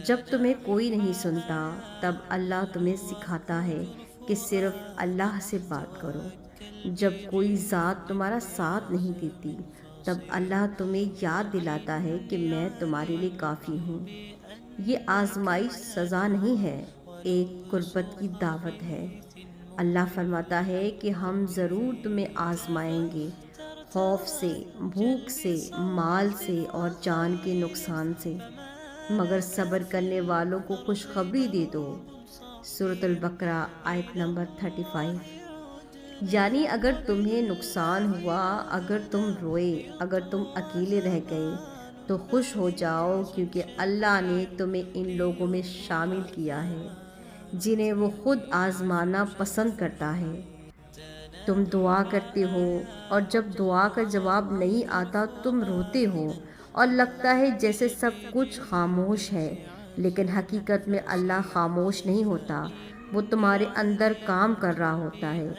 جب تمہیں کوئی نہیں سنتا تب اللہ تمہیں سکھاتا ہے کہ صرف اللہ سے بات کرو۔ جب کوئی ذات تمہارا ساتھ نہیں دیتی تب اللہ تمہیں یاد دلاتا ہے کہ میں تمہارے لیے کافی ہوں۔ یہ آزمائش سزا نہیں ہے، ایک قربت کی دعوت ہے۔ اللہ فرماتا ہے کہ ہم ضرور تمہیں آزمائیں گے، خوف سے، بھوک سے، مال سے اور جان کے نقصان سے، مگر صبر کرنے والوں کو خوشخبری دے دو۔ سورۃ البقرہ آیت نمبر 35۔ یعنی اگر تمہیں نقصان ہوا، اگر تم روئے، اگر تم اکیلے رہ گئے تو خوش ہو جاؤ، کیونکہ اللہ نے تمہیں ان لوگوں میں شامل کیا ہے جنہیں وہ خود آزمانا پسند کرتا ہے۔ تم دعا کرتے ہو اور جب دعا کا جواب نہیں آتا تم روتے ہو اور لگتا ہے جیسے سب کچھ خاموش ہے، لیکن حقیقت میں اللہ خاموش نہیں ہوتا، وہ تمہارے اندر کام کر رہا ہوتا ہے۔